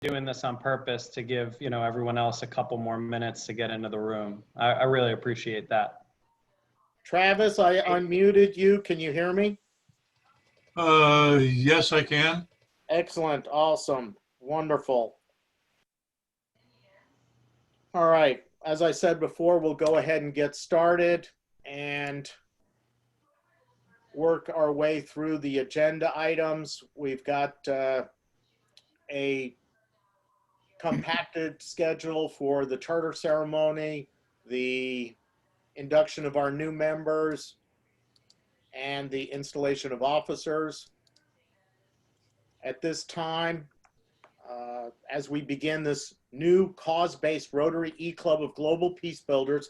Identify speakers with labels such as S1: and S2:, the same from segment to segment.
S1: doing this on purpose to give, everyone else a couple more minutes to get into the room. I really appreciate that.
S2: Travis, I unmuted you. Can you hear me?
S3: Yes, I can.
S2: Excellent. Awesome. Wonderful. All right. As I said before, we'll go ahead and get started and work our way through the agenda items. We've got a compacted schedule for the charter ceremony, the induction of our new members, and the installation of officers. At this time, as we begin this new cause-based Rotary E-Club of Global Peacebuilders,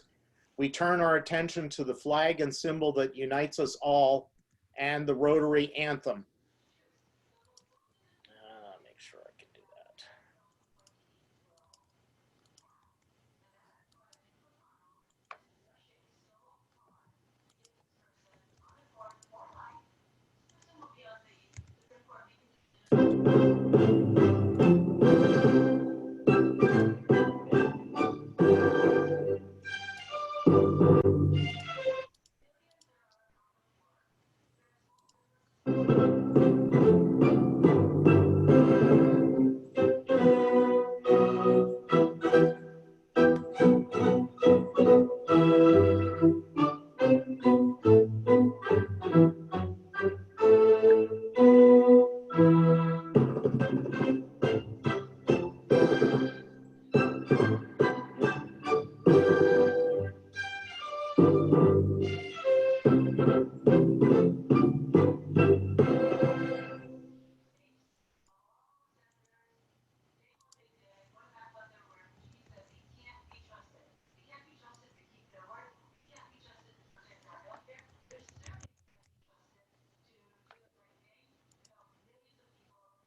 S2: we turn our attention to the flag and symbol that unites us all and the Rotary anthem. Make sure I can do that.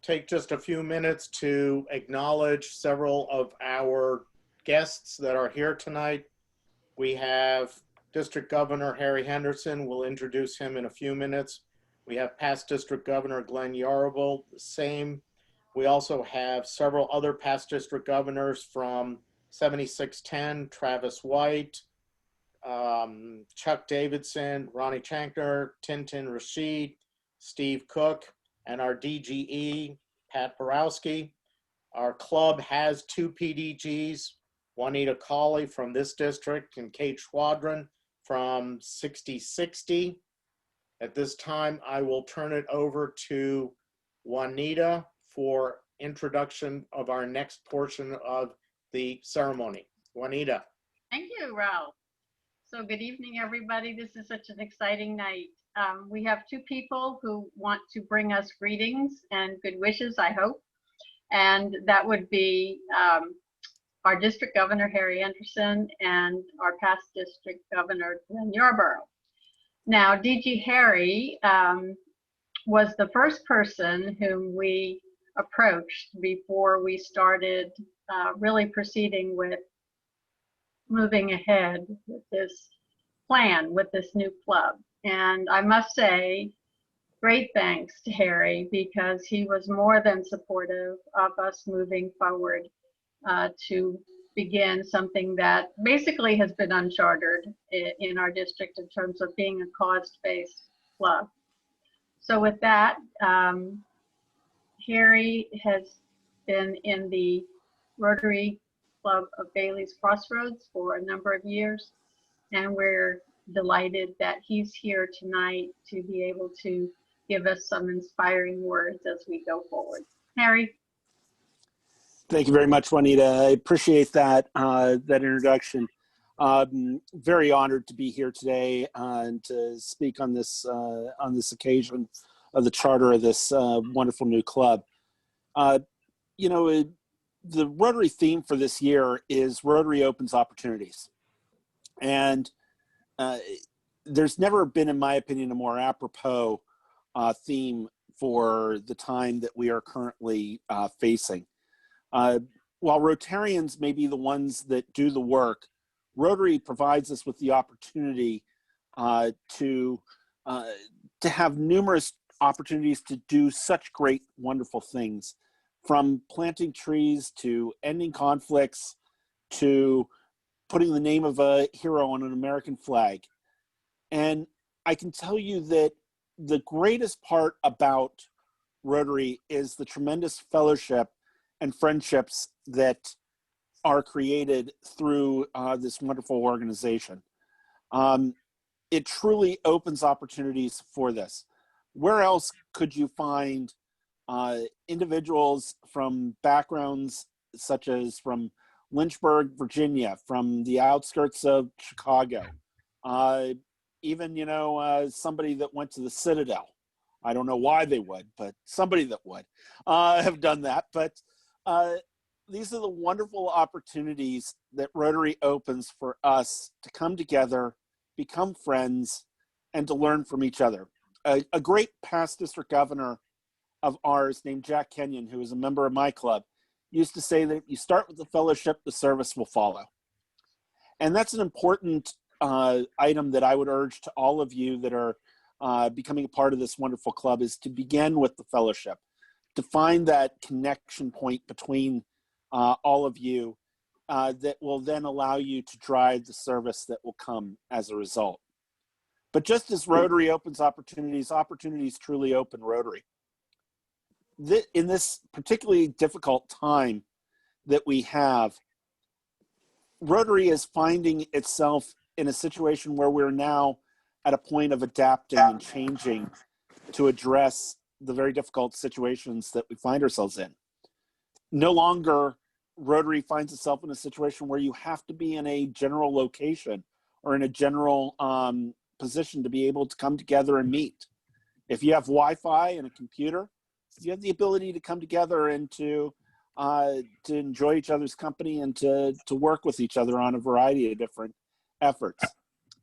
S2: Take just a few minutes to acknowledge several of our guests that are here tonight. We have District Governor Harry Henderson. We'll introduce him in a few minutes. We have past District Governor Glenn Yarable, the same. We also have several other past district governors from 7610, Travis White, Chuck Davidson, Ronnie Chankner, Tintin Rashid, Steve Cook, and our DGE, Pat Borowski. Our club has 2 PDGs, Juanita Cawley from this district and Kate Schwadron from 6060. At this time, I will turn it over to Juanita for introduction of our next portion of the ceremony. Juanita.
S4: Thank you, Ralph. So good evening, everybody. This is such an exciting night. We have 2 people who want to bring us greetings and good wishes, I hope. And that would be our District Governor, Harry Anderson, and our past District Governor, Glenn Yarborough. Now, DG Harry was the first person whom we approached before we started really proceeding with moving ahead with this plan, with this new club. And I must say, great thanks to Harry, because he was more than supportive of us moving forward to begin something that basically has been uncharted in our district in terms of being a cause-based club. So with that, Harry has been in the Rotary Club of Bailey's Crossroads for a number of years, and we're delighted that he's here tonight to be able to give us some inspiring words as we go forward. Harry.
S5: Thank you very much, Juanita. I appreciate that that introduction. Very honored to be here today and to speak on this occasion of the charter of this wonderful new club. You know, the Rotary theme for this year is Rotary Opens Opportunities. And there's never been, in my opinion, a more apropos theme for the time that we are currently facing. While Rotarians may be the ones that do the work, Rotary provides us with the opportunity to have numerous opportunities to do such great, wonderful things from planting trees to ending conflicts to putting the name of a hero on an American flag. And I can tell you that the greatest part about Rotary is the tremendous fellowship and friendships that are created through this wonderful organization. It truly opens opportunities for this. Where else could you find individuals from backgrounds such as from Lynchburg, Virginia, from the outskirts of Chicago, even, somebody that went to the Citadel. I don't know why they would, but somebody that would have done that. But these are the wonderful opportunities that Rotary opens for us to come together, become friends, and to learn from each other. A great past district governor of ours named Jack Kenyon, who is a member of my club, used to say that if you start with the fellowship, the service will follow. And that's an important item that I would urge to all of you that are becoming a part of this wonderful club, is to begin with the fellowship, to find that connection point between all of you that will then allow you to drive the service that will come as a result. But just as Rotary opens opportunities, opportunities truly open Rotary. In this particularly difficult time that we have, Rotary is finding itself in a situation where we're now at a point of adapting and changing to address the very difficult situations that we find ourselves in. No longer Rotary finds itself in a situation where you have to be in a general location or in a general position to be able to come together and meet. If you have Wi-Fi and a computer, you have the ability to come together and to enjoy each other's company and to work with each other on a variety of different efforts.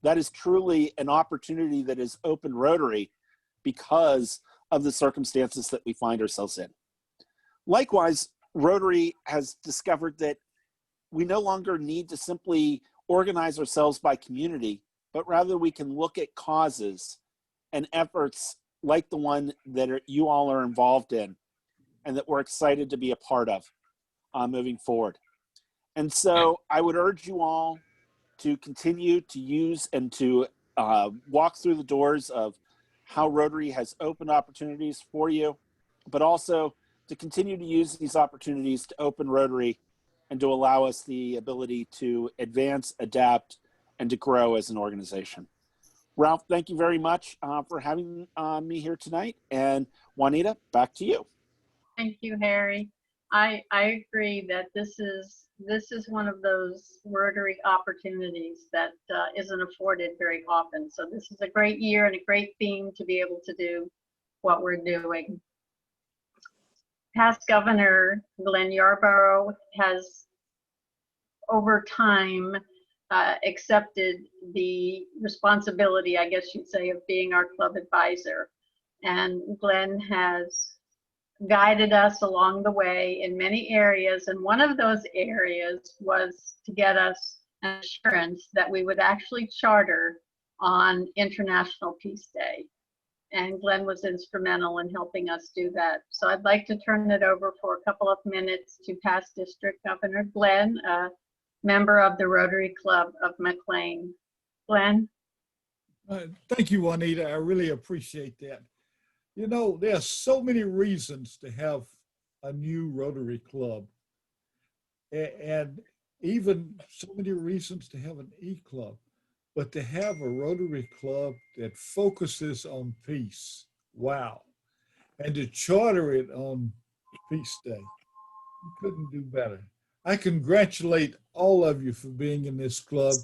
S5: That is truly an opportunity that has opened Rotary because of the circumstances that we find ourselves in. Likewise, Rotary has discovered that we no longer need to simply organize ourselves by community, but rather we can look at causes and efforts like the one that you all are involved in and that we're excited to be a part of moving forward. And so I would urge you all to continue to use and to walk through the doors of how Rotary has opened opportunities for you, but also to continue to use these opportunities to open Rotary and to allow us the ability to advance, adapt, and to grow as an organization. Ralph, thank you very much for having me here tonight. And Juanita, back to you.
S4: Thank you, Harry. I agree that this is one of those Rotary opportunities that isn't afforded very often. So this is a great year and a great theme to be able to do what we're doing. Past Governor Glenn Yarborough has, over time, accepted the responsibility, I guess you'd say, of being our club advisor. And Glenn has guided us along the way in many areas. And one of those areas was to get us an assurance that we would actually charter on International Peace Day. And Glenn was instrumental in helping us do that. So I'd like to turn it over for a couple of minutes to past District Governor Glenn, a member of the Rotary Club of McLean. Glenn?
S3: Thank you, Juanita. I really appreciate that. You know, there are so many reasons to have a new Rotary Club, and even so many reasons to have an E-Club. But to have a Rotary Club that focuses on peace, wow. And to charter it on Peace Day, you couldn't do better. I congratulate all of you for being in this club.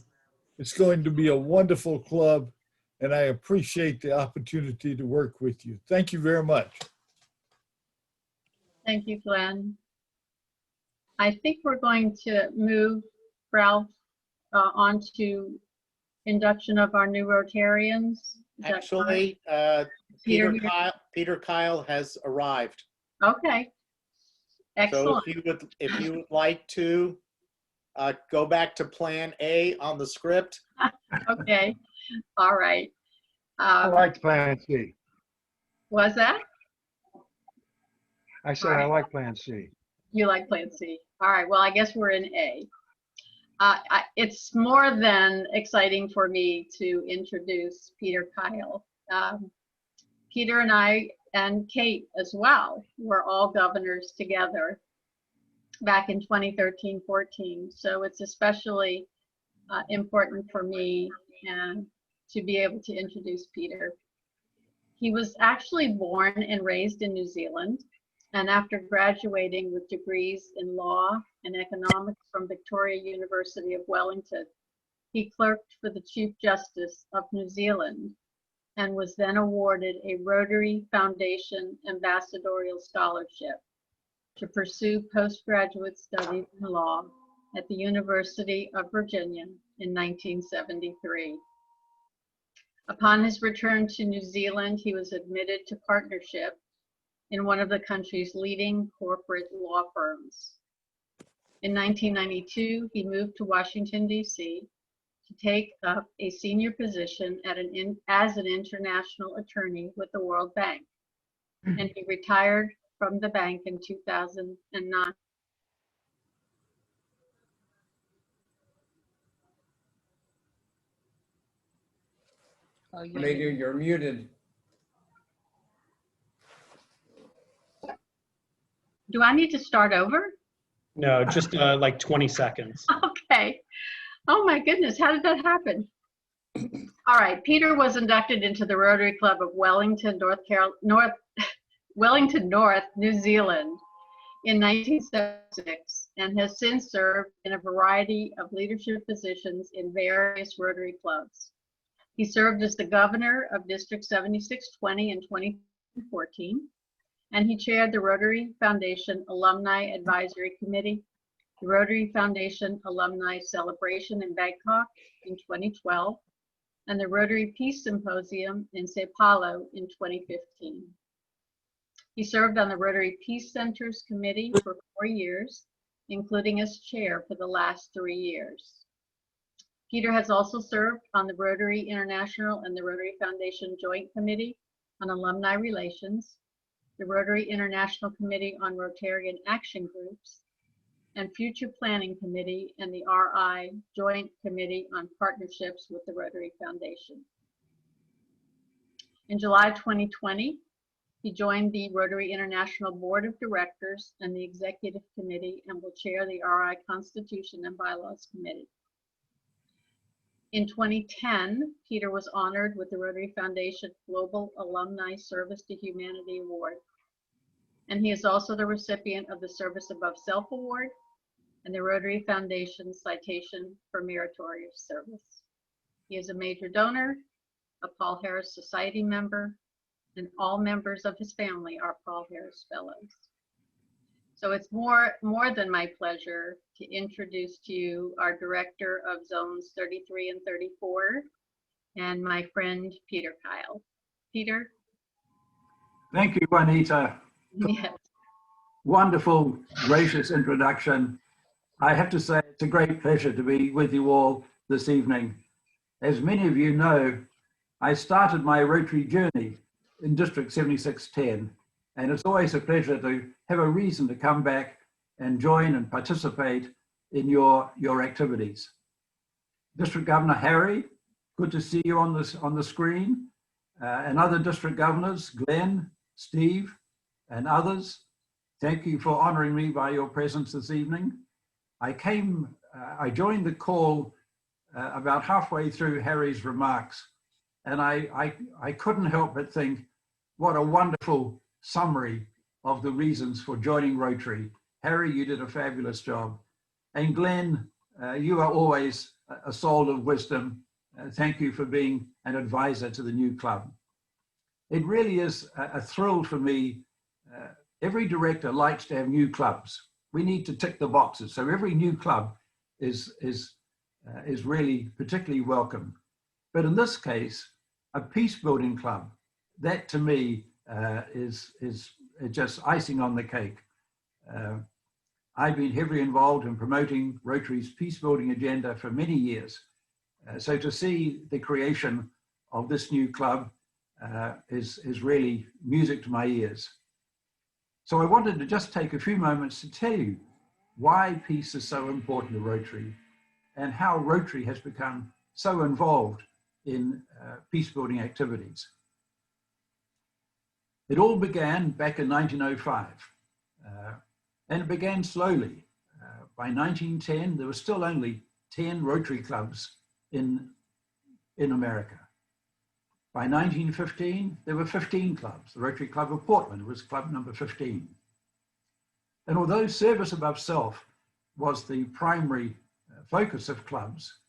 S3: It's going to be a wonderful club, and I appreciate the opportunity to work with you. Thank you very much.
S4: Thank you, Glenn. I think we're going to move, Ralph, on to induction of our new Rotarians.
S2: Actually, Peter Kyle has arrived.
S4: Okay. Excellent.
S2: So if you would like to go back to Plan A on the script.
S4: Okay. All right.
S6: I like Plan C.
S4: Was that?
S6: I said
S4: All
S6: I
S4: right.
S6: like Plan C.
S4: You like Plan C. All right, well, I guess we're in A. It's more than exciting for me to introduce Peter Kyle. Peter and I, and Kate as well, were all governors together back in 2013-14. So it's especially important for me to be able to introduce Peter. He was actually born and raised in New Zealand, and after graduating with degrees in law and economics from Victoria University of Wellington, he clerked for the Chief Justice of New Zealand and was then awarded a Rotary Foundation Ambassadorial Scholarship to pursue postgraduate studies in law at the University of Virginia in 1973. Upon his return to New Zealand, he was admitted to partnership in one of the country's leading corporate law firms. In 1992, he moved to Washington, D.C. to take up a senior position as an international attorney with the World Bank, and he retired from the bank in 2009.
S7: Juanita, you're muted.
S4: Do I need to start over?
S1: No, just like 20 seconds.
S4: Okay. Oh my goodness, how did that happen? All right, Peter was inducted into the Rotary Club of Wellington, Wellington North, New Zealand in 1976 and has since served in a variety of leadership positions in various Rotary clubs. He served as the governor of District 7620 in 2014, and he chaired the Rotary Foundation Alumni Advisory Committee, the Rotary Foundation Alumni Celebration in Bangkok in 2012, and the Rotary Peace Symposium in Sao Paulo in 2015. He served on the Rotary Peace Centers Committee for 4 years, including as chair for the last 3 years. Peter has also served on the Rotary International and the Rotary Foundation Joint Committee on Alumni Relations, the Rotary International Committee on Rotarian Action Groups, and Future Planning Committee and the RI Joint Committee on Partnerships with the Rotary Foundation. In July 2020, he joined the Rotary International Board of Directors and the Executive Committee and will chair the RI Constitution and Bylaws Committee. In 2010, Peter was honored with the Rotary Foundation Global Alumni Service to Humanity Award. And he is also the recipient of the Service Above Self Award and the Rotary Foundation Citation for Meritorious Service. He is a major donor, a Paul Harris Society member, and all members of his family are Paul Harris Fellows. So it's more than my pleasure to introduce to you our Director of Zones 33 and 34 and my friend Peter Kyle. Peter?
S8: Thank you, Juanita.
S4: Yes.
S8: Wonderful, gracious introduction. I have to say it's a great pleasure to be with you all this evening. As many of you know, I started my Rotary journey in District 7610, and it's always a pleasure to have a reason to come back and join and participate in your activities. District Governor Harry, good to see you on the screen, and other district governors, Glenn, Steve, and others. Thank you for honoring me by your presence this evening. I joined the call about halfway through Harry's remarks, and I couldn't help but think, what a wonderful summary of the reasons for joining Rotary. Harry, you did a fabulous job. And Glenn, you are always a soul of wisdom. Thank you for being an advisor to the new club. It really is a thrill for me. Every director likes to have new clubs. We need to tick the boxes. So every new club is really particularly welcome. But in this case, a peace building club, that to me is just icing on the cake. I've been heavily involved in promoting Rotary's peace building agenda for many years. So to see the creation of this new club is really music to my ears. So I wanted to just take a few moments to tell you why peace is so important to Rotary and how Rotary has become so involved in peace building activities. It all began back in 1905, and it began slowly. By 1910, there were still only 10 Rotary clubs in America. By 1915, there were 15 clubs. The Rotary Club of Portland was club number 15. And although service above self was the primary focus of clubs,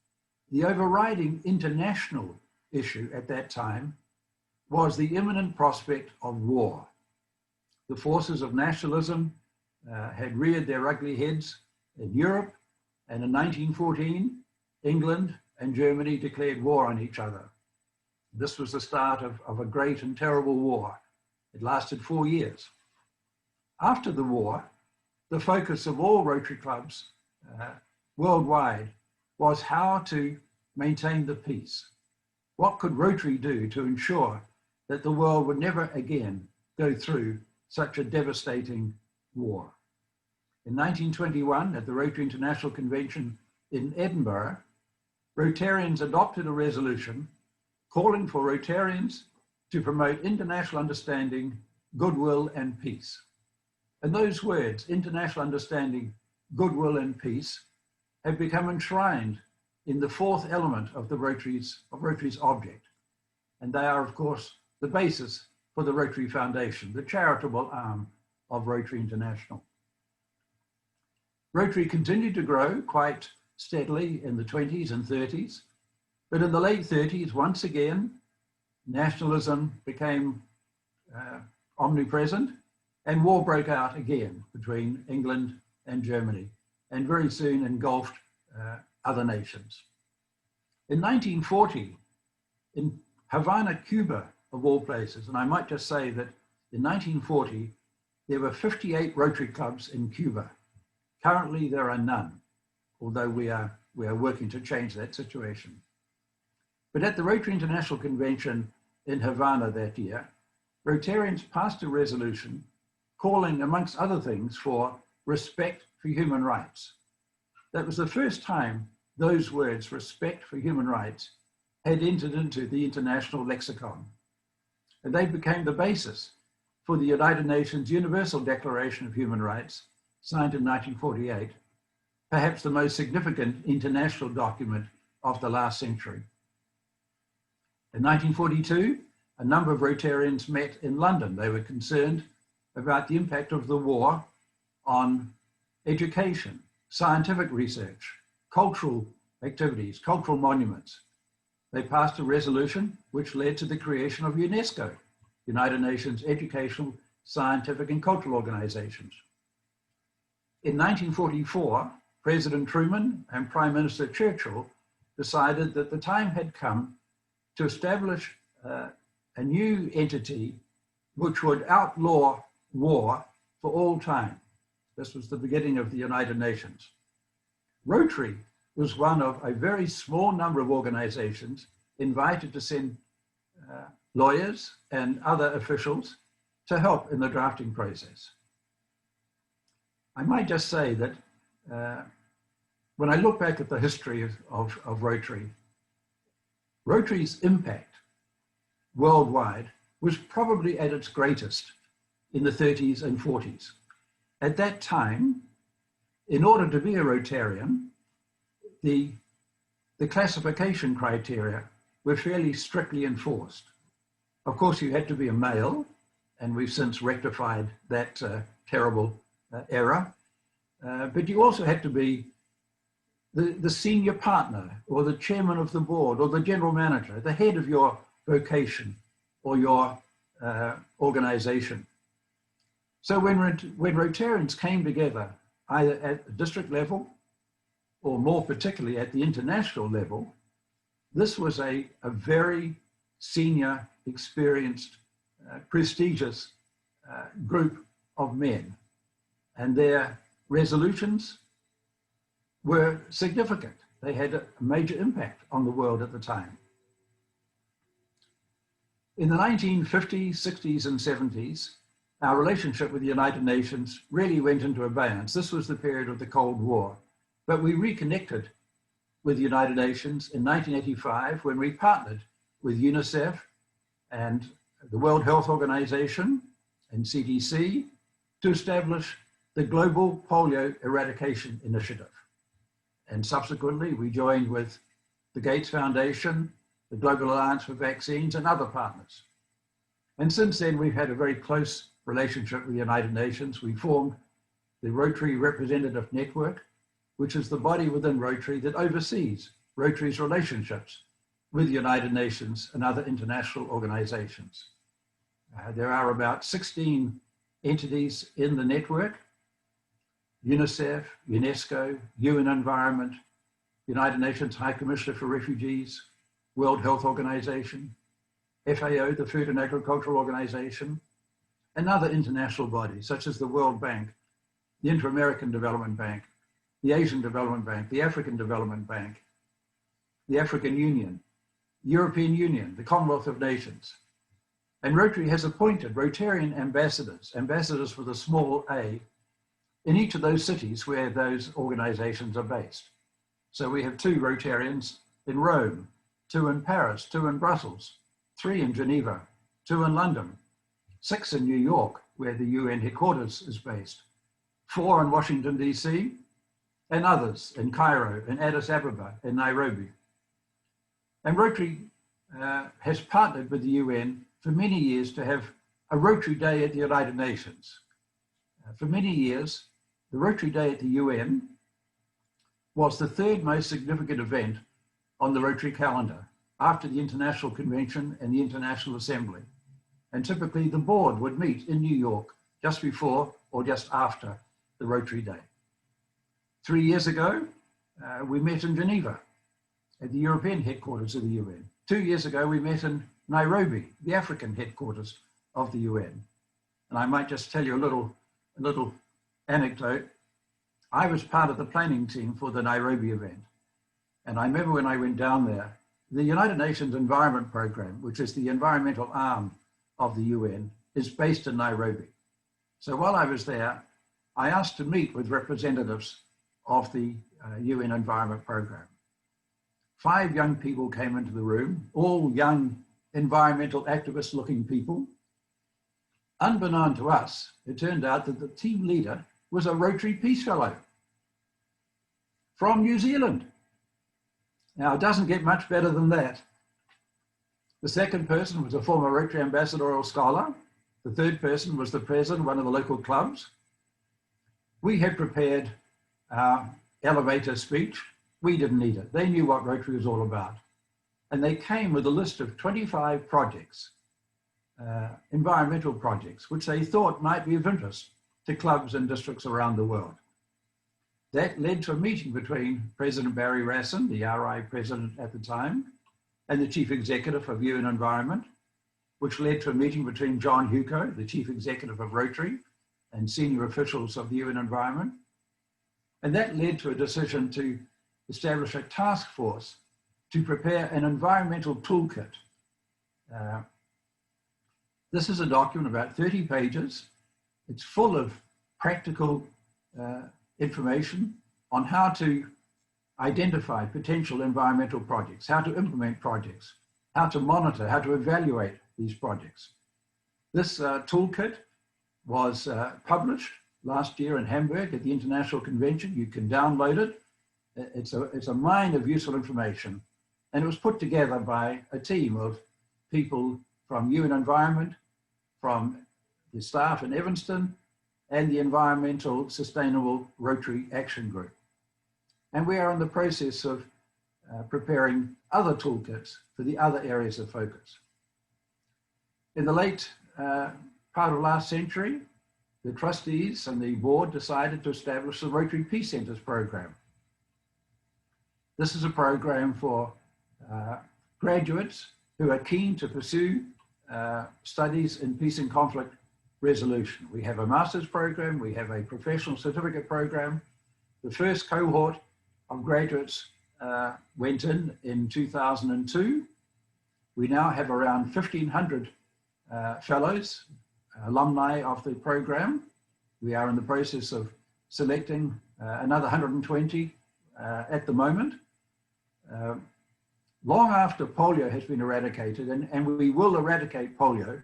S8: the overriding international issue at that time was the imminent prospect of war. The forces of nationalism had reared their ugly heads in Europe, and in 1914, England and Germany declared war on each other. This was the start of a great and terrible war. It lasted 4 years. After the war, the focus of all Rotary clubs worldwide was how to maintain the peace. What could Rotary do to ensure that the world would never again go through such a devastating war? In 1921, at the Rotary International Convention in Edinburgh, Rotarians adopted a resolution calling for Rotarians to promote international understanding, goodwill, and peace. And those words, international understanding, goodwill, and peace, have become enshrined in the fourth element of Rotary's object. And they are, of course, the basis for the Rotary Foundation, the charitable arm of Rotary International. Rotary continued to grow quite steadily in the 20s and 30s, but in the late 30s, once again, nationalism became omnipresent, and war broke out again between England and Germany, and very soon engulfed other nations. In 1940, in Havana, Cuba, of all places, and I might just say that in 1940, there were 58 Rotary clubs in Cuba. Currently, there are none, although we are working to change that situation. But at the Rotary International Convention in Havana that year, Rotarians passed a resolution calling, amongst other things, for respect for human rights. That was the first time those words, respect for human rights, had entered into the international lexicon. And they became the basis for the United Nations Universal Declaration of Human Rights, signed in 1948, perhaps the most significant international document of the last century. In 1942, a number of Rotarians met in London. They were concerned about the impact of the war on education, scientific research, cultural activities, cultural monuments. They passed a resolution which led to the creation of UNESCO, United Nations Educational, Scientific and Cultural Organizations. In 1944, President Truman and Prime Minister Churchill decided that the time had come to establish a new entity which would outlaw war for all time. This was the beginning of the United Nations. Rotary was one of a very small number of organizations invited to send lawyers and other officials to help in the drafting process. I might just say that when I look back at the history of Rotary, Rotary's impact worldwide was probably at its greatest in the 30s and 40s. At that time, in order to be a Rotarian, the classification criteria were fairly strictly enforced. Of course, you had to be a male, and we've since rectified that terrible error. But you also had to be the senior partner, or the chairman of the board, or the general manager, the head of your vocation or your organization. So when Rotarians came together, either at the district level or more particularly at the international level, this was a very senior, experienced, prestigious group of men. And their resolutions were significant. They had a major impact on the world at the time. In the 1950s, 60s, and 70s, our relationship with the United Nations really went into abeyance. This was the period of the Cold War, but we reconnected with the United Nations in 1985 when we partnered with UNICEF and the World Health Organization and CDC to establish the Global Polio Eradication Initiative. And subsequently, we joined with the Gates Foundation, the Global Alliance for Vaccines, and other partners. And since then, we've had a very close relationship with the United Nations. We formed the Rotary Representative Network, which is the body within Rotary that oversees Rotary's relationships with the United Nations and other international organizations. There are about 16 entities in the network: UNICEF, UNESCO, UN Environment, United Nations High Commissioner for Refugees, World Health Organization, FAO, the Food and Agricultural Organization, and other international bodies such as the World Bank, the Inter-American Development Bank, the Asian Development Bank, the African Development Bank, the African Union, European Union, the Commonwealth of Nations. And Rotary has appointed Rotarian ambassadors, ambassadors with a small a, in each of those cities where those organizations are based. So we have 2 Rotarians in Rome, 2 in Paris, 2 in Brussels, 3 in Geneva, 2 in London, 6 in New York, where the UN headquarters is based, 4 in Washington, DC, and others in Cairo, in Addis Ababa, in Nairobi. And Rotary has partnered with the UN for many years to have a Rotary Day at the United Nations. For many years, the Rotary Day at the UN was the 3rd most significant event on the Rotary calendar after the International Convention and the International Assembly. And typically the board would meet in New York just before or just after the Rotary Day. 3 years ago, we met in Geneva at the European headquarters of the UN. 2 years ago, we met in Nairobi, the African headquarters of the UN. And I might just tell you a little anecdote. I was part of the planning team for the Nairobi event. And I remember when I went down there, the United Nations Environment Program, which is the environmental arm of the UN, is based in Nairobi. So while I was there, I asked to meet with representatives of the UN Environment Program. 5 young people came into the room, all young environmental activist looking people. Unbeknown to us, it turned out that the team leader was a Rotary Peace Fellow from New Zealand. Now, it doesn't get much better than that. The second person was a former Rotary ambassadorial scholar. The third person was the president of one of the local clubs. We had prepared our elevator speech. We didn't need it. They knew what Rotary was all about. And they came with a list of 25 projects, environmental projects, which they thought might be of interest to clubs and districts around the world. That led to a meeting between President Barry Rassin, the RI president at the time, and the chief executive of UN Environment, which led to a meeting between John Hugo, the chief executive of Rotary, and senior officials of the UN Environment. And that led to a decision to establish a task force to prepare an environmental toolkit. This is a document about 30 pages. It's full of practical information on how to identify potential environmental projects, how to implement projects, how to monitor, how to evaluate these projects. This toolkit was published last year in Hamburg at the International Convention. You can download it. It's a mine of useful information. And it was put together by a team of people from UN Environment, from the staff in Evanston, and the Environmental Sustainable Rotary Action Group. And we are in the process of preparing other toolkits for the other areas of focus. In the late part of last century, the trustees and the board decided to establish the Rotary Peace Centers program. This is a program for graduates who are keen to pursue studies in peace and conflict resolution. We have a master's program, we have a professional certificate program. The first cohort of graduates went in 2002. We now have around 1,500 fellows alumni of the program. We are in the process of selecting another 120 at the moment. Long after polio has been eradicated, and we will eradicate polio,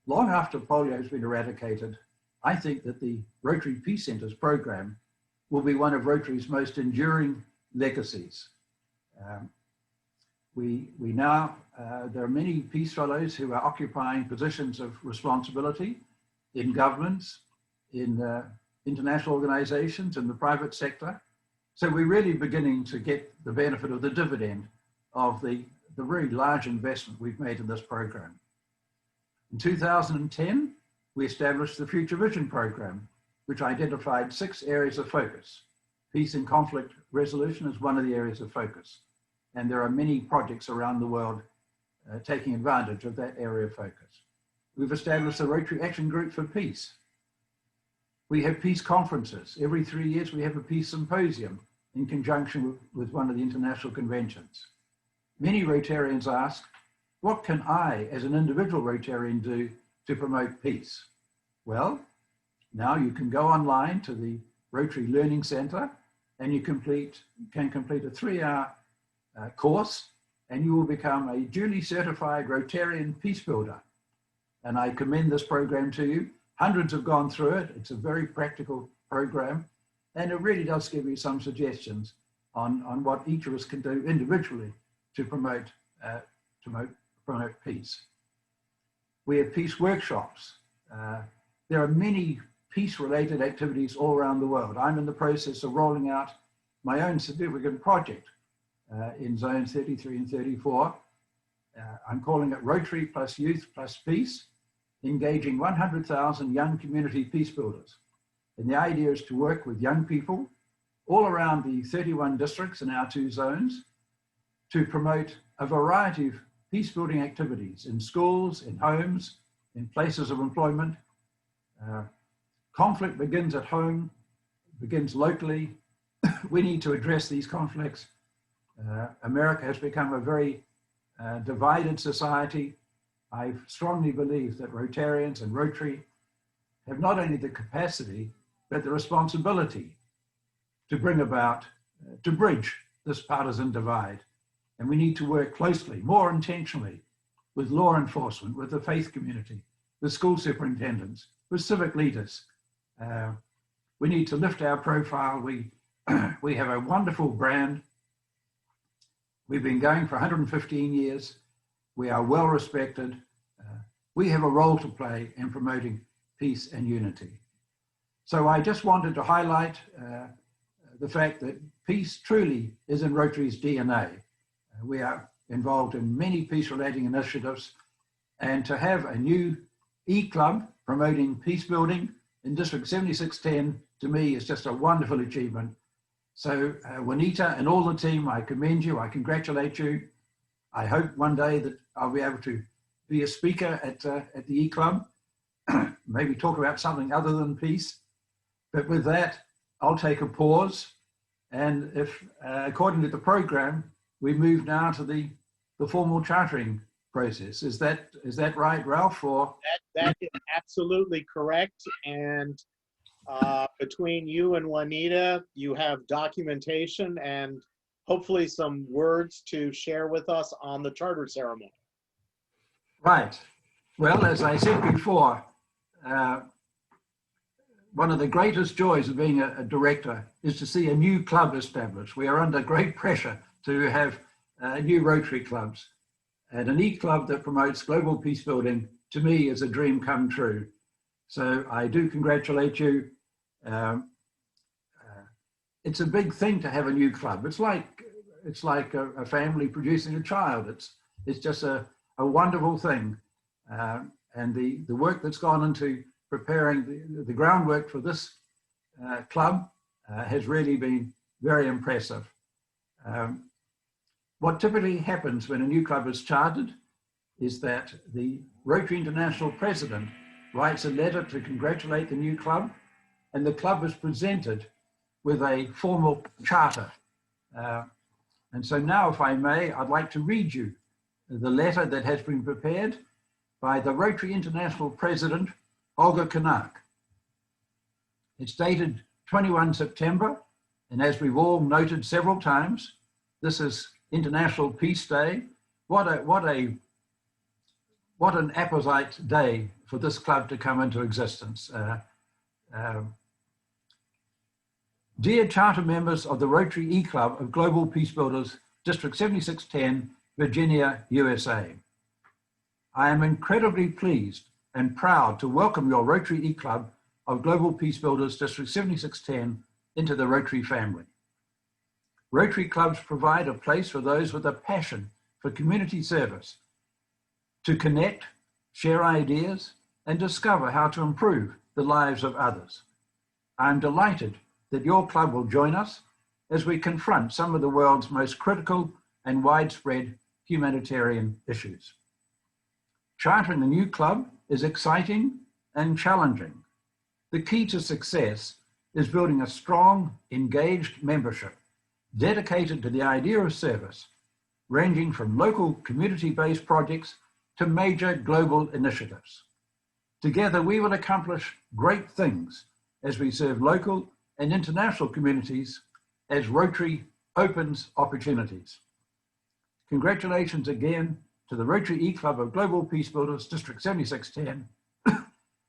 S8: long after polio has been eradicated, I think that the Rotary Peace Centres program will be one of Rotary's most enduring legacies. There are many peace fellows who are occupying positions of responsibility in governments, in international organizations, in the private sector. So we're really beginning to get the benefit of the dividend of the very large investment we've made in this program. In 2010, we established the Future Vision program, which identified 6 areas of focus. Peace and conflict resolution is one of the areas of focus. And there are many projects around the world taking advantage of that area of focus. We've established the Rotary Action Group for Peace. We have peace conferences. Every 3 years, we have a peace symposium in conjunction with one of the international conventions. Many Rotarians ask, what can I, as an individual Rotarian, do to promote peace? Well, now you can go online to the Rotary Learning Center and you can complete a 3-hour course, and you will become a duly certified Rotarian peace builder. And I commend this program to you. Hundreds have gone through it. It's a very practical program, and it really does give you some suggestions on what each of us can do individually to promote peace. We have peace workshops. There are many peace-related activities all around the world. I'm in the process of rolling out my own significant project in zones 33 and 34. I'm calling it Rotary plus Youth plus Peace, engaging 100,000 young community peace builders. And the idea is to work with young people all around the 31 districts in our 2 zones to promote a variety of peace building activities in schools, in homes, in places of employment. Conflict begins at home, begins locally. We need to address these conflicts. America has become a very divided society. I strongly believe that Rotarians and Rotary have not only the capacity, but the responsibility to bring about, to bridge this partisan divide. And we need to work closely, more intentionally, with law enforcement, with the faith community, with school superintendents, with civic leaders. We need to lift our profile. We have a wonderful brand. We've been going for 115 years. We are well respected. We have a role to play in promoting peace and unity. So I just wanted to highlight the fact that peace truly is in Rotary's DNA. We are involved in many peace-relating initiatives, and to have a new e-club promoting peace building in District 7610, to me, is just a wonderful achievement. So Juanita and all the team, I commend you, I congratulate you. I hope one day that I'll be able to be a speaker at the e-club, maybe talk about something other than peace. But with that, I'll take a pause. And if, according to the program, we move now to the formal chartering process. Is that right, Ralph? Or
S2: That is absolutely correct. And between you and Juanita, you have documentation and hopefully some words to share with us on the charter ceremony.
S8: Right. Well, as I said before, one of the greatest joys of being a director is to see a new club established. We are under great pressure to have new Rotary clubs. And an e-club that promotes global peace building, to me, is a dream come true. So I do congratulate you. It's a big thing to have a new club. It's like a family producing a child. It's just a wonderful thing. And the work that's gone into preparing the groundwork for this club has really been very impressive. What typically happens when a new club is chartered is that the Rotary International president writes a letter to congratulate the new club, and the club is presented with a formal charter. And so now, if I may, I'd like to read you the letter that has been prepared by the Rotary International president Olga Kanak. It's dated 21 September, and as we've all noted several times, this is International Peace Day. What an apposite day for this club to come into existence. Dear charter members of the Rotary E-Club of Global Peacebuilders, District 7610, Virginia, USA. I am incredibly pleased and proud to welcome your Rotary E-Club of Global Peacebuilders, District 7610, into the Rotary family. Rotary clubs provide a place for those with a passion for community service to connect, share ideas, and discover how to improve the lives of others. I am delighted that your club will join us as we confront some of the world's most critical and widespread humanitarian issues. Chartering a new club is exciting and challenging. The key to success is building a strong, engaged membership dedicated to the idea of service, ranging from local community-based projects to major global initiatives. Together, we will accomplish great things as we serve local and international communities as Rotary opens opportunities. Congratulations again to the Rotary E-Club of Global Peacebuilders, District 7610.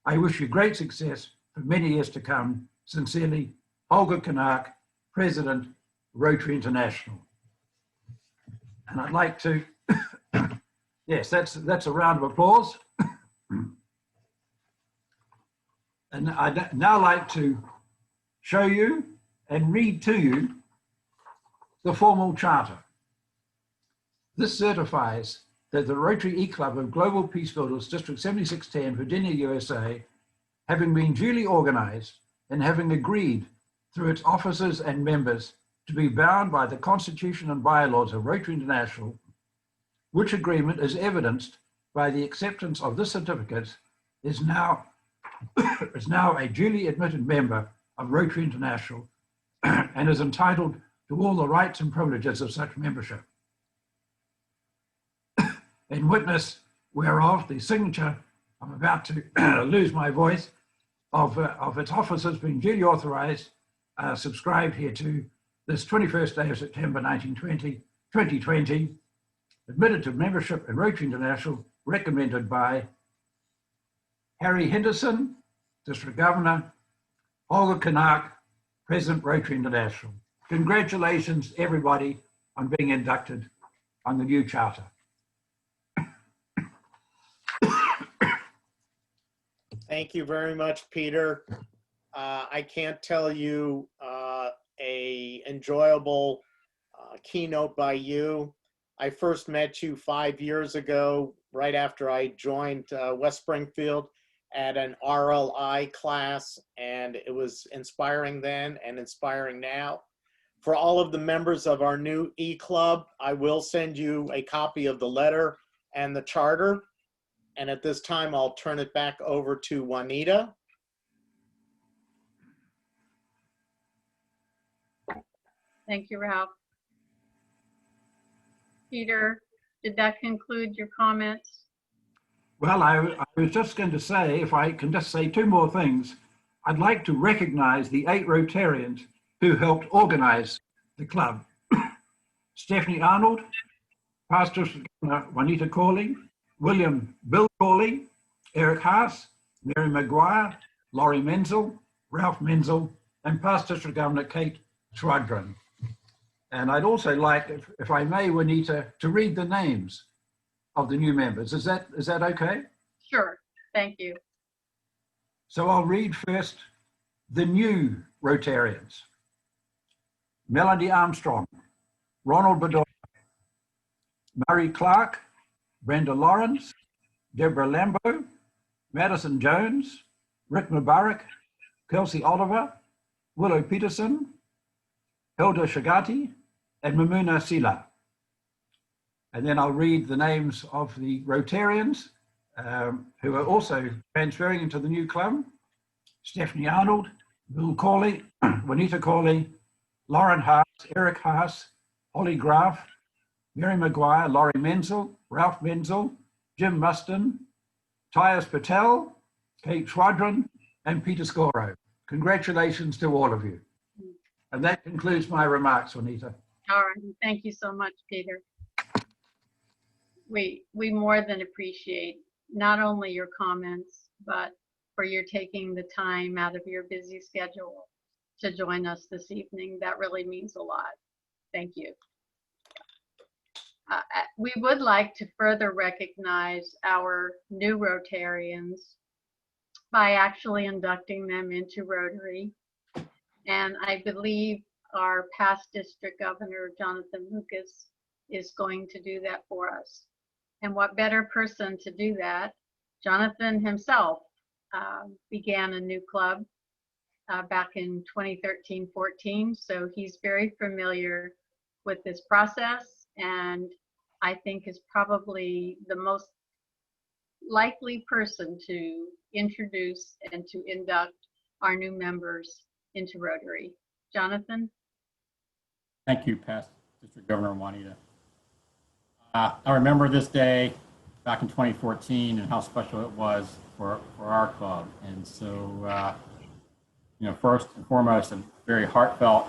S8: I wish you great success for many years to come. Sincerely, Olga Kanak, President, Rotary International. And I'd like to, yes, that's a round of applause. And I'd now like to show you and read to you the formal charter. This certifies that the Rotary E-Club of Global Peacebuilders, District 7610, Virginia, USA, having been duly organized and having agreed through its officers and members to be bound by the Constitution and bylaws of Rotary International, which agreement is evidenced by the acceptance of this certificate, is now a duly admitted member of Rotary International and is entitled to all the rights and privileges of such membership. In witness whereof the signature, I'm about to lose my voice, of its officers being duly authorized, subscribed hereto this 21st day of September 2020, admitted to membership in Rotary International, recommended by Harry Henderson, District Governor, Olga Kanak, President, Rotary International. Congratulations, everybody, on being inducted on the new charter.
S2: Thank you very much, Peter. I can't tell you a enjoyable keynote by you. I first met you 5 years ago, right after I joined West Springfield at an RLI class, and it was inspiring then and inspiring now. For all of the members of our new E-Club, I will send you a copy of the letter and the charter. And at this time, I'll turn it back over to Juanita.
S4: Thank you, Ralph. Peter, did that conclude your comments?
S8: Well, I was just going to say, if I can just say two more things, I'd like to recognize the 8 Rotarians who helped organize the club. Stephanie Arnold, Pastor Juanita Cawley, William Bill Cawley, Eric Haas, Mary Maguire, Laurie Menzel, Ralph Menzel, and Past District Governor Kate Schwadron. And I'd also like, if I may, Juanita, to read the names of the new members. Is that okay?
S4: Sure, thank you.
S8: So I'll read first the new Rotarians. Melody Armstrong, Ronald Bedoya, Murray Clark, Brenda Lawrence, Deborah Lambo, Madison Jones, Rick Mubarak, Kelsey Oliver, Willow Peterson, Hilda Shagati, and Mamuna Sila. And then I'll read the names of the Rotarians who are also transferring into the new club. Stephanie Arnold, Bill Cawley, Juanita Cawley, Lauren Haas, Eric Haas, Holly Graf, Mary Maguire, Laurie Menzel, Ralph Menzel, Jim Muston, Tyus Patel, Kate Schwadron, and Peter Scoro. Congratulations to all of you. And that concludes my remarks, Juanita.
S4: All right, thank you so much, Peter. We more than appreciate not only your comments, but for your taking the time out of your busy schedule to join us this evening. That really means a lot. Thank you. We would like to further recognize our new Rotarians by actually inducting them into Rotary. And I believe our past district governor, Jonathan Lucas, is going to do that for us. And what better person to do that? Jonathan himself began a new club back in 2013-14. So he's very familiar with this process, and I think is probably the most likely person to introduce and to induct our new members into Rotary. Jonathan?
S6: Thank you, past District Governor Juanita. I remember this day back in 2014 and how special it was for our club. And so, first and foremost, a very heartfelt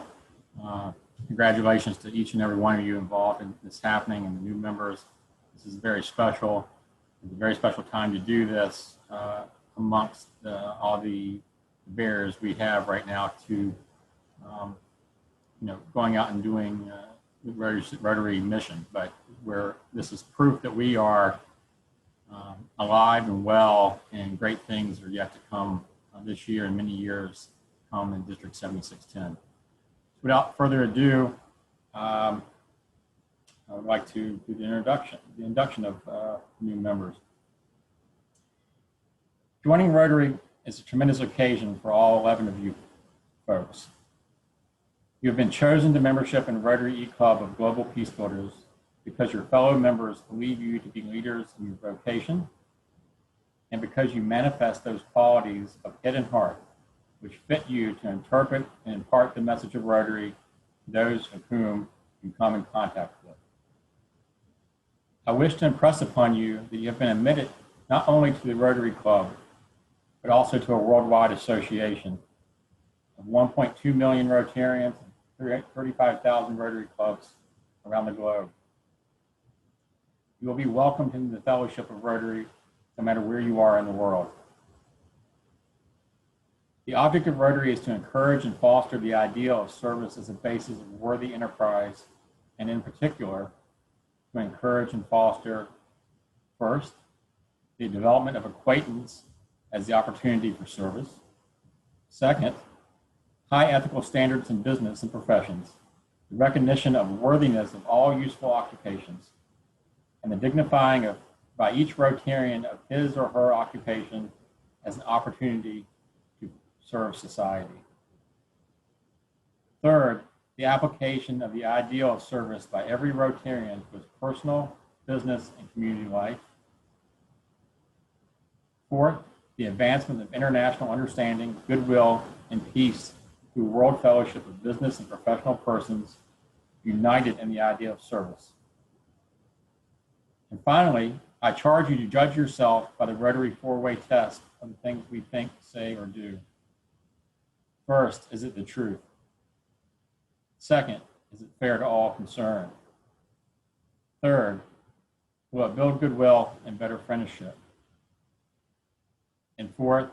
S6: congratulations to each and every one of you involved in this happening and the new members. This is very special. It's a very special time to do this amongst all the barriers we have right now to, going out and doing Rotary mission. But where this is proof that we are alive and well, and great things are yet to come this year and many years come in District 7610. Without further ado, I would like to do the induction of new members. Joining Rotary is a tremendous occasion for all 11 of you folks. You have been chosen to membership in Rotary E-Club of Global Peacebuilders because your fellow members believe you to be leaders in your vocation, and because you manifest those qualities of head and heart which fit you to interpret and impart the message of Rotary to those of whom you come in contact with. I wish to impress upon you that you have been admitted not only to the Rotary Club, but also to a worldwide association of 1.2 million Rotarians and 35,000 Rotary clubs around the globe. You will be welcomed into the fellowship of Rotary no matter where you are in the world. The object of Rotary is to encourage and foster the ideal of service as a basis of worthy enterprise, and in particular, to encourage and foster, first, the development of acquaintance as the opportunity for service. Second, high ethical standards in business and professions, the recognition of worthiness of all useful occupations, and the dignifying of by each Rotarian of his or her occupation as an opportunity to serve society. Third, the application of the ideal of service by every Rotarian to his personal, business, and community life. Fourth, the advancement of international understanding, goodwill, and peace through World Fellowship of Business and Professional Persons united in the idea of service. And finally, I charge you to judge yourself by the Rotary four-way test of the things we think, say, or do. First, is it the truth? Second, is it fair to all concerned? Third, will it build goodwill and better friendship? And fourth,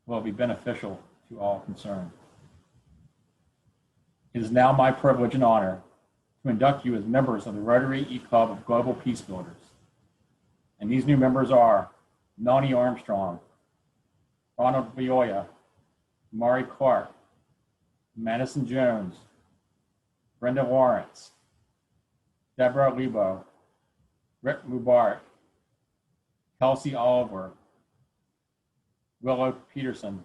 S6: will it be beneficial to all concerned? It is now my privilege and honor to induct you as members of the Rotary E-Club of Global Peacebuilders. And these new members are Melanie Armstrong, Ronald Vioya, Mari Clark, Madison Jones, Brenda Lawrence, Deborah Lebo, Rick Mubarak, Kelsey Oliver, Willow Peterson,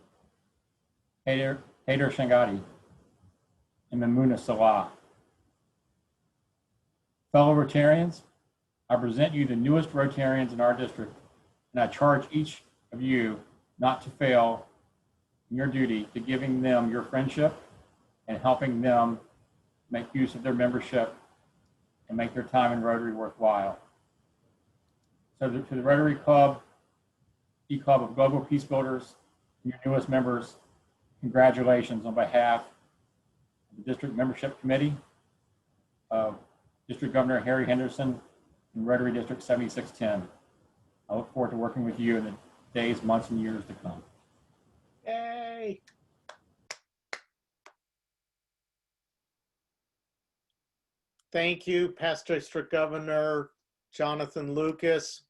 S6: Hader Shangadi, and Mamuna Salah. Fellow Rotarians, I present you the newest Rotarians in our district, and I charge each of you not to fail in your duty to giving them your friendship and helping them make use of their membership and make their time in Rotary worthwhile. So to the Rotary Club E-Club of Global Peacebuilders, and your newest members, congratulations on behalf of the District Membership Committee of District Governor Harry Henderson and Rotary District 7610. I look forward to working with you in the days, months, and years to come.
S2: Yay. Thank you, Past District Governor Jonathan Lucas.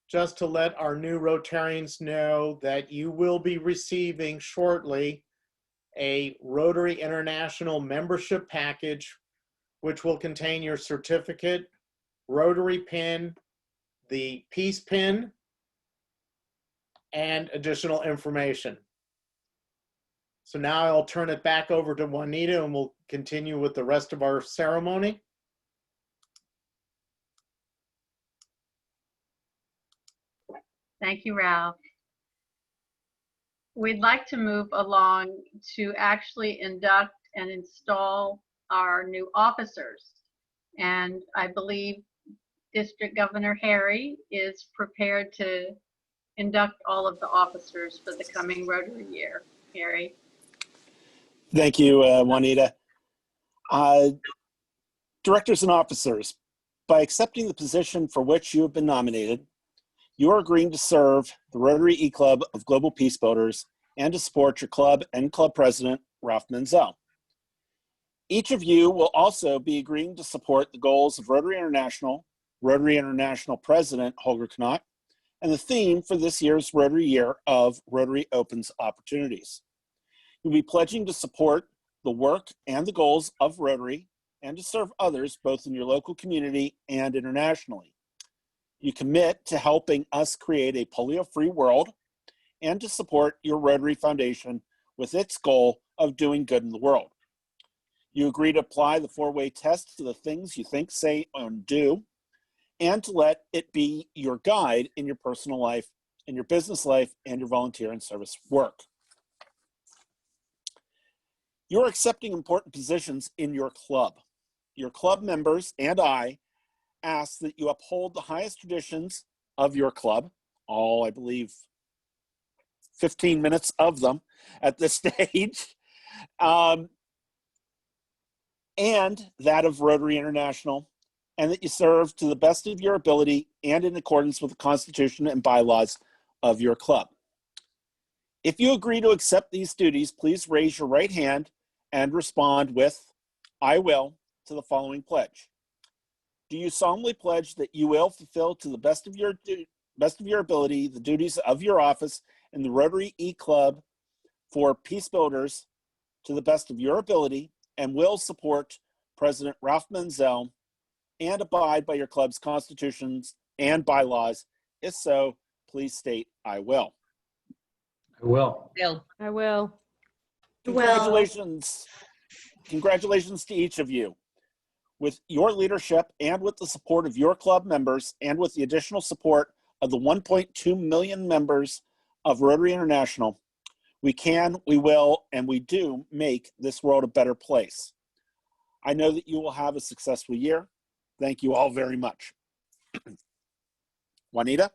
S2: Just to let our new Rotarians know that you will be receiving shortly a Rotary International membership package, which will contain your certificate, Rotary pin, the Peace pin, and additional information. So now I'll turn it back over to Juanita and we'll continue with the rest of our ceremony.
S4: Thank you, Ralph. We'd like to move along to actually induct and install our new officers. And I believe District Governor Harry is prepared to induct all of the officers for the coming Rotary year. Harry.
S5: Thank you, Juanita. Directors and officers, by accepting the position for which you have been nominated, you are agreeing to serve the Rotary E-Club of Global Peacebuilders and to support your club and club president, Ralph Menzel. Each of you will also be agreeing to support the goals of Rotary International President Holger Knott, and the theme for this year's Rotary Year of Rotary Opens Opportunities. You'll be pledging to support the work and the goals of Rotary and to serve others both in your local community and internationally. You commit to helping us create a polio-free world and to support your Rotary Foundation with its goal of doing good in the world. You agree to apply the four-way test to the things you think, say, and do, and to let it be your guide in your personal life, in your business life, and your volunteer and service work. You're accepting important positions in your club. Your club members and I ask that you uphold the highest traditions of your club, all, I believe, 15 minutes of them at this stage, and that of Rotary International, and that you serve to the best of your ability and in accordance with the Constitution and bylaws of your club. If you agree to accept these duties, please raise your right hand and respond with, "I will," to the following pledge. Do you solemnly pledge that you will fulfill to the best of your ability the duties of your office in the Rotary E-Club for Peacebuilders to the best of your ability and will support President Ralph Menzel and abide by your club's constitutions and bylaws? If so, please state, "I will."
S1: I will.
S7: I will.
S5: Congratulations. Congratulations to each of you. With your leadership and with the support of your club members and with the additional support of the 1.2 million members of Rotary International, we can, we will, and we do make this world a better place. I know that you will have a successful year. Thank you all very much. Juanita?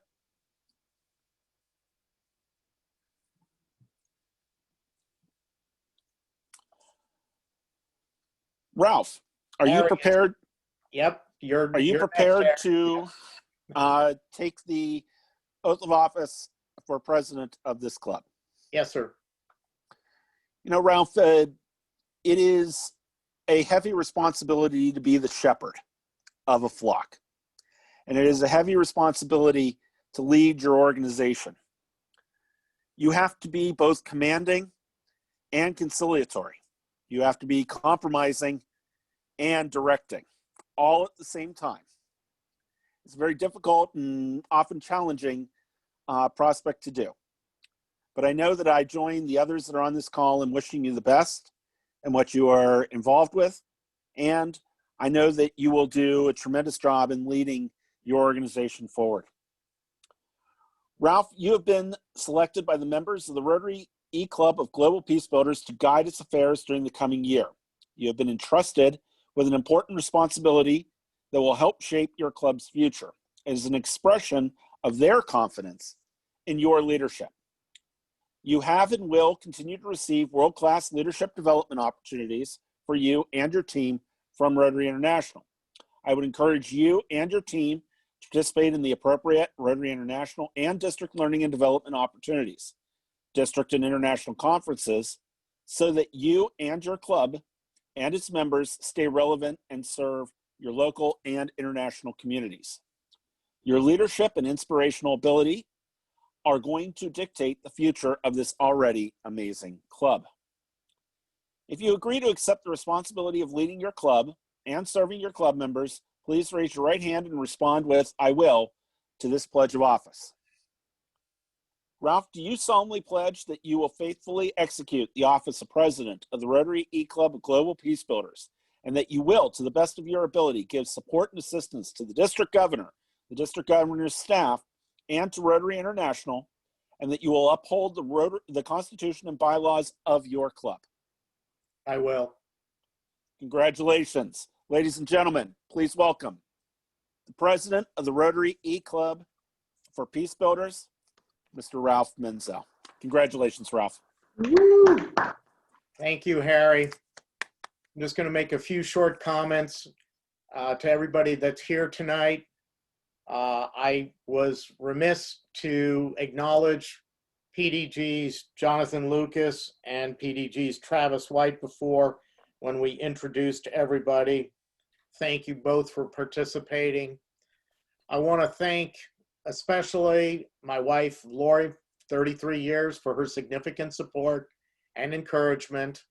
S5: Ralph, are you prepared?
S2: Yep.
S5: Are you prepared to take the oath of office for president of this club?
S2: Yes, sir.
S5: You know, Ralph, it is a heavy responsibility to be the shepherd of a flock. And it is a heavy responsibility to lead your organization. You have to be both commanding and conciliatory. You have to be compromising and directing, all at the same time. It's a very difficult and often challenging prospect to do. But I know that I join the others that are on this call in wishing you the best in what you are involved with. And I know that you will do a tremendous job in leading your organization forward. Ralph, you have been selected by the members of the Rotary E-Club of Global Peacebuilders to guide its affairs during the coming year. You have been entrusted with an important responsibility that will help shape your club's future. It is an expression of their confidence in your leadership. You have and will continue to receive world-class leadership development opportunities for you and your team from Rotary International. I would encourage you and your team to participate in the appropriate Rotary International and district learning and development opportunities, district and international conferences, so that you and your club and its members stay relevant and serve your local and international communities. Your leadership and inspirational ability are going to dictate the future of this already amazing club. If you agree to accept the responsibility of leading your club and serving your club members, please raise your right hand and respond with, "I will," to this pledge of office. Ralph, do you solemnly pledge that you will faithfully execute the office of President of the Rotary E-Club of Global Peacebuilders, and that you will, to the best of your ability, give support and assistance to the district governor, the district governor's staff, and to Rotary International, and that you will uphold the Constitution and bylaws of your club?
S2: I will.
S5: Congratulations. Ladies and gentlemen, please welcome the president of the Rotary E-Club for Peacebuilders, Mr. Ralph Menzel. Congratulations, Ralph.
S2: Thank you, Harry. I'm just going to make a few short comments to everybody that's here tonight. I was remiss to acknowledge PDG's Jonathan Lucas and PDG's Travis White before when we introduced everybody. Thank you both for participating. I want to thank especially my wife, Lori, 33 years, for her significant support and encouragement.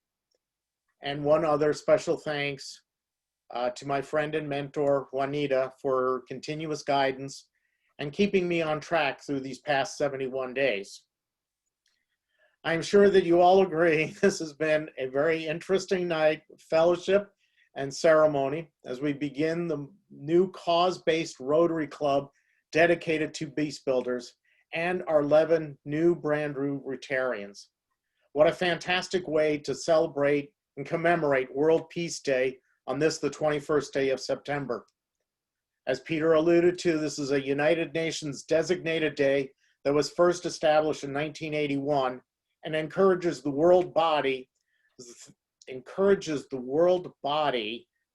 S2: And one other special thanks to my friend and mentor, Juanita, for her continuous guidance and keeping me on track through these past 71 days. I'm sure that you all agree this has been a very interesting night of fellowship and ceremony as we begin the new cause-based Rotary Club dedicated to Peacebuilders and our 11 new brand new Rotarians. What a fantastic way to celebrate and commemorate World Peace Day on this, the 21st day of September. As Peter alluded to, this is a United Nations designated day that was first established in 1981 and encourages the world body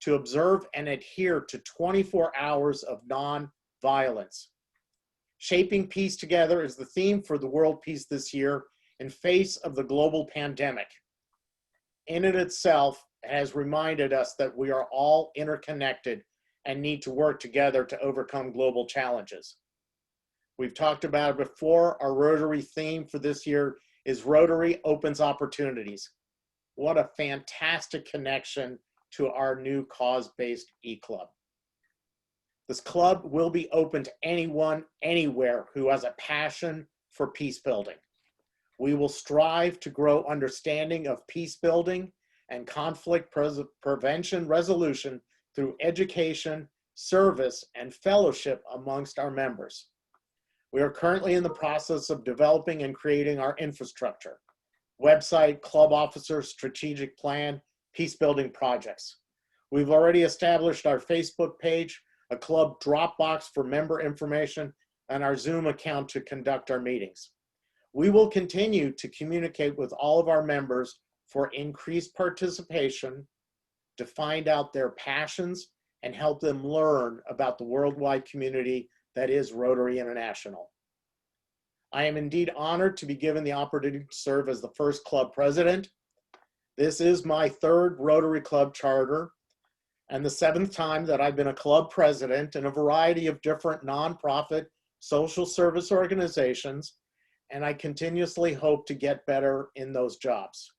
S2: to observe and adhere to 24 hours of non-violence. Shaping peace together is the theme for the world peace this year in face of the global pandemic. In it itself has reminded us that we are all interconnected and need to work together to overcome global challenges. We've talked about it before. Our Rotary theme for this year is Rotary Opens Opportunities. What a fantastic connection to our new cause-based E-Club. This club will be open to anyone, anywhere who has a passion for peace building. We will strive to grow understanding of peace building and conflict prevention resolution through education, service, and fellowship amongst our members. We are currently in the process of developing and creating our infrastructure, website, club officer, strategic plan, peace building projects. We've already established our Facebook page, a club Dropbox for member information, and our Zoom account to conduct our meetings. We will continue to communicate with all of our members for increased participation, to find out their passions and help them learn about the worldwide community that is Rotary International. I am indeed honored to be given the opportunity to serve as the first club president. This is my third Rotary Club charter and the 7th time that I've been a club president in a variety of different nonprofit social service organizations, and I continuously hope to get better in those jobs.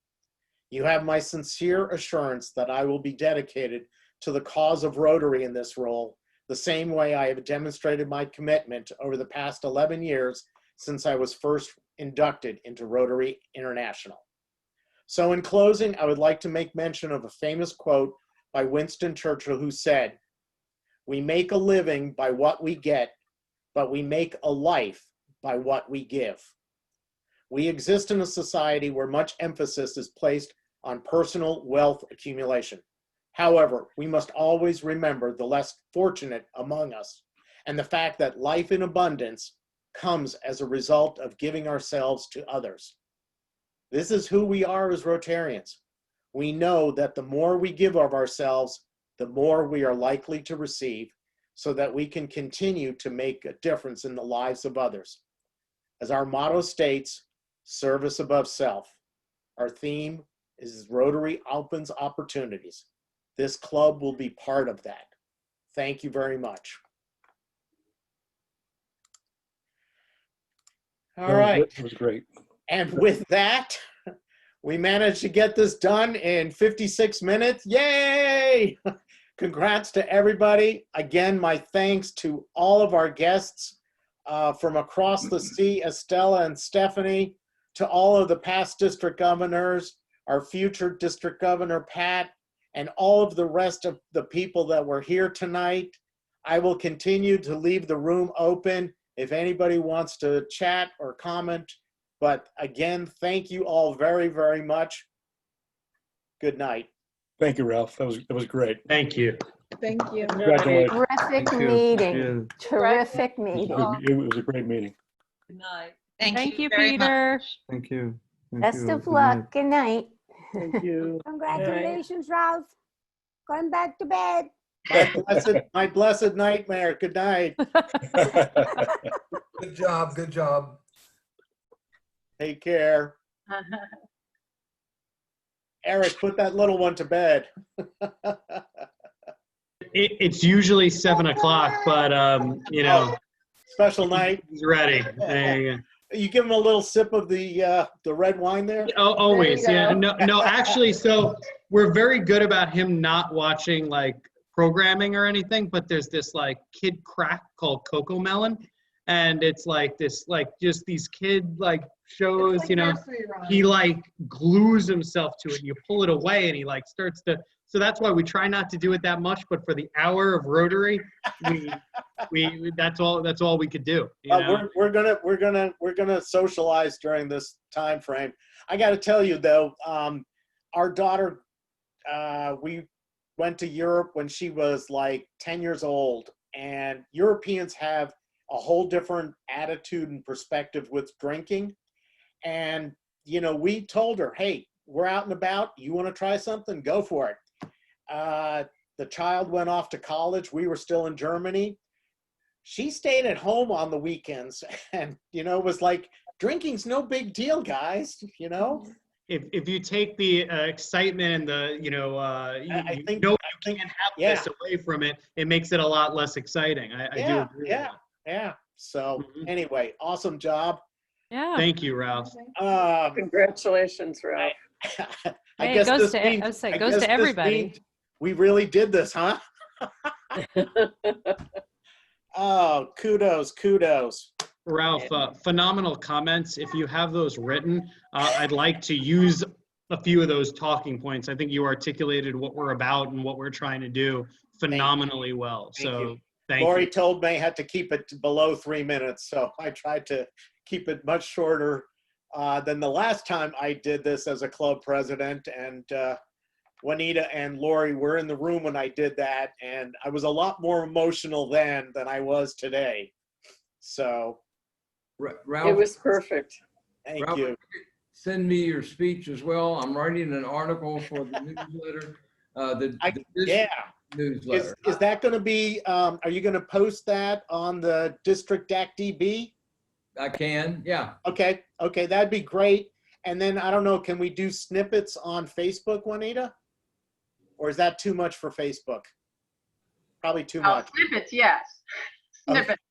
S2: You have my sincere assurance that I will be dedicated to the cause of Rotary in this role, the same way I have demonstrated my commitment over the past 11 years since I was first inducted into Rotary International. So in closing, I would like to make mention of a famous quote by Winston Churchill, who said, "We make a living by what we get, but we make a life by what we give." We exist in a society where much emphasis is placed on personal wealth accumulation. However, we must always remember the less fortunate among us and the fact that life in abundance comes as a result of giving ourselves to others. This is who we are as Rotarians. We know that the more we give of ourselves, the more we are likely to receive, so that we can continue to make a difference in the lives of others. As our motto states, service above self. Our theme is Rotary opens opportunities. This club will be part of that. Thank you very much. All right.
S7: It was great.
S2: And with that, we managed to get this done in 56 minutes. Yay! Congrats to everybody. Again, my thanks to all of our guests from across the sea, Estella and Stephanie, to all of the past district governors, our future district governor, Pat, and all of the rest of the people that were here tonight. I will continue to leave the room open if anybody wants to chat or comment. But again, thank you all very, very much. Good night.
S7: Thank you, Ralph. That was great.
S1: Thank you.
S9: Thank you.
S7: Congratulations.
S10: Terrific
S11: Thank you.
S10: meeting. Terrific
S7: It was
S10: meeting.
S7: it was a great meeting.
S9: Good night.
S11: Thank you,
S9: very much.
S11: Peter.
S12: Thank you. Thank
S10: Best
S12: you.
S10: of
S12: Good night.
S10: luck. Good night.
S7: Thank you.
S10: Congratulations, Ralph. Going back to bed.
S2: My blessed nightmare. Good night.
S12: Good job. Good job.
S2: Take care. Eric, put that little one to bed.
S1: It's usually 7 o'clock, but you know,
S2: Special night.
S1: he's ready.
S2: You give him a little sip of the red wine there?
S1: Oh, always,
S9: There you
S1: yeah.
S9: go.
S1: No, actually, so we're very good about him not watching like programming or anything, but there's this like kid crack called Coco Melon, and it's like this, like just these kid like shows, you know, he like glues himself to it, and you pull it away and he like starts to, so that's why we try not to do it that much, but for the hour of Rotary, we that's all we could do. You know?
S2: We're gonna socialize during this time frame. I got to tell you though, our daughter, we went to Europe when she was like 10 years old, and Europeans have a whole different attitude and perspective with drinking. And you know, we told her, hey, we're out and about. You want to try something? Go for it. The child went off to college. We were still in Germany. She stayed at home on the weekends, and you know, it was like, drinking's no big deal, guys. You know,
S1: If you take the excitement and the, you know,
S2: I think
S1: you can't have
S2: yeah.
S1: this away from it, it makes it a lot less exciting. I do agree with that.
S2: Yeah. So
S1: Mhm.
S2: anyway, awesome job.
S11: Yeah.
S1: Thank you, Ralph.
S9: Congratulations, Ralph.
S2: I
S11: Hey,
S2: guess
S11: it goes
S2: this
S11: to,
S2: means-
S11: I would say
S2: I
S11: it goes
S2: guess
S11: to
S2: this
S11: everybody.
S2: means we really did this, huh? Oh, kudos.
S1: Ralph, phenomenal comments. If you have those written, I'd like to use a few of those talking points. I think you articulated what we're about and what we're trying to do phenomenally well.
S2: Thank
S1: So
S2: you.
S1: thank
S2: Lori
S1: you.
S2: told me I had to keep it below 3 minutes, so I tried to keep it much shorter than the last time I did this as a club president. And Juanita and Lori were in the room when I did that, and I was a lot more emotional then than I was today. So
S12: Ralph,
S9: It was perfect.
S2: thank
S12: Ralph,
S2: you.
S12: send me your speech as well. I'm writing an article for the newsletter, the
S2: Yeah.
S12: newsletter.
S2: Is that going to be, are you going to post that on the District DAC-DB?
S12: I can, yeah.
S2: Okay, that'd be great. And then, I don't know, can we do snippets on Facebook, Juanita? Or is that too much for Facebook? Probably too
S4: Oh,
S2: much.
S4: snippets, yes. Snippets.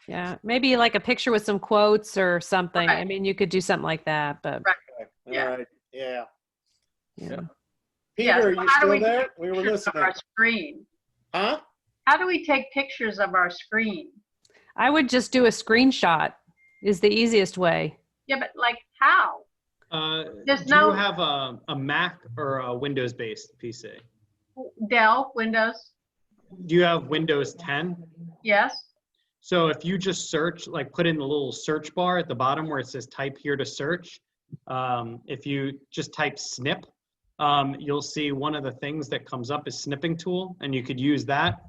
S11: Yeah. Maybe like a picture with some quotes or something. I
S4: Right.
S11: mean, you could do something like that, but
S2: Okay,
S4: Yeah.
S2: all right, yeah.
S11: yeah.
S2: Peter,
S4: Yeah,
S2: are
S4: so
S2: you
S4: how do
S2: still
S4: we
S2: there?
S4: take
S2: We were
S4: pictures of
S2: listening.
S4: our screen?
S2: Huh?
S4: How do we take pictures of our screen?
S11: I would just do a screenshot is the easiest way.
S4: Yeah, but like how? There's
S1: Do
S4: no-
S1: you have a Mac or a Windows-based PC?
S4: Dell, Windows,
S1: Do you have Windows 10?
S4: yes.
S1: So if you just search, like put in the little search bar at the bottom where it says type here to search, if you just type snip, you'll see one of the things that comes up is snipping tool, and you could use that.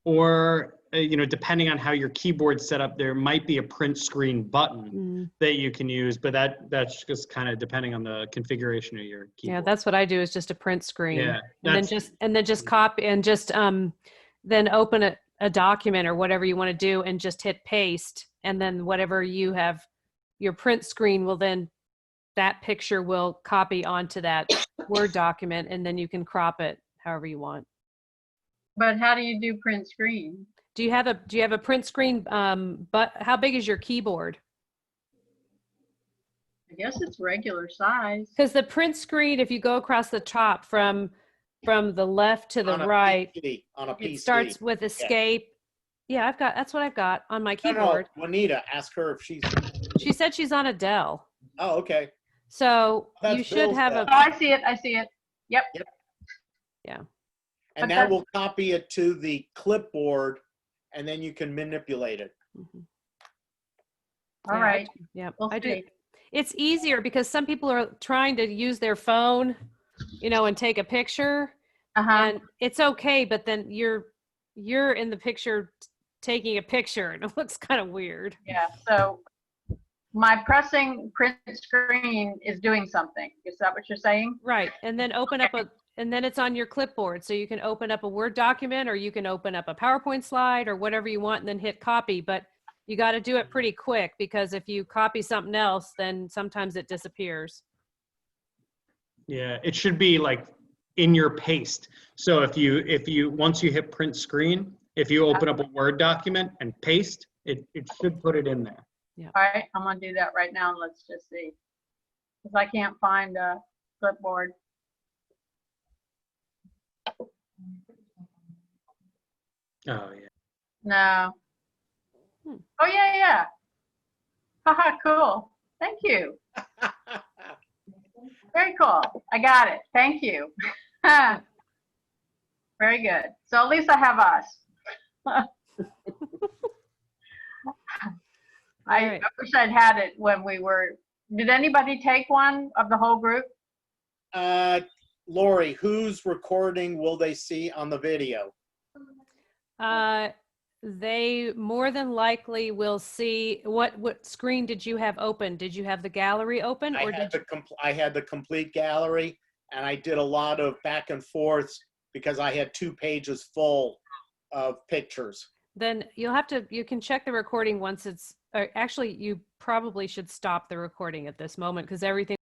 S1: Or depending on how your keyboard's set up, there might be a print screen button that you can use, but that's just kind of depending on the configuration of your keyboard.
S11: Yeah, that's what I do, is just a print screen.
S1: Yeah,
S11: and then just copy and just then open a document or whatever you want to do and just hit paste, and then whatever you have, your print screen will then, that picture will copy onto that Word document, and then you can crop it however you want.
S4: But how do you do print screen?
S11: Do you have a print screen? But how big is your keyboard?
S4: I guess it's regular size.
S11: Because the print screen, if you go across the top from the left to the right,
S2: on a PC.
S11: it starts with escape. Yeah, that's what I've got on my keyboard.
S2: No, Juanita, ask her if she's.
S11: She said she's on a Dell.
S2: Oh, okay.
S11: So
S2: That's
S11: you should
S2: Bill's
S11: have
S2: Dell.
S11: a.
S4: Oh, I see it. I see it. Yep.
S11: Yeah.
S2: And
S4: But
S2: that will copy it to the clipboard, and then you can manipulate it.
S4: All right.
S11: Yeah,
S4: We'll
S11: I do.
S4: see.
S11: It's easier because some people are trying to use their phone, and take a picture, and it's okay, but then you're in the picture taking a picture, and it looks kind of weird.
S4: Yeah. So my pressing print screen is doing something. Is that what you're saying?
S11: Right. And then and then it's on your clipboard. So you can open up a Word document, or you can open up a PowerPoint slide or whatever you want, and then hit copy. But you got to do it pretty quick, because if you copy something else, then sometimes it disappears.
S1: Yeah, it should be like in your paste. So if you once you hit print screen, if you open up a Word document and paste, it should put it in there.
S11: Yeah.
S4: All right. I'm going to do that right now. Let's just see. Because I can't find a clipboard.
S1: Oh yeah.
S4: No. Oh, yeah. Haha, cool. Thank you. Very cool. I got it. Thank you. Very good. So at least I have us. I wish I'd had it when we were. Did anybody take one of the whole group?
S2: Lori, whose recording will they see on the video?
S11: They more than likely will see. What screen did you have open? Did you have the gallery open, or
S2: I had the complete gallery, and I did a lot of back and forths because I had 2 pages full of pictures.
S11: Then you can check the recording once it's, or actually you probably should stop the recording at this moment, because everything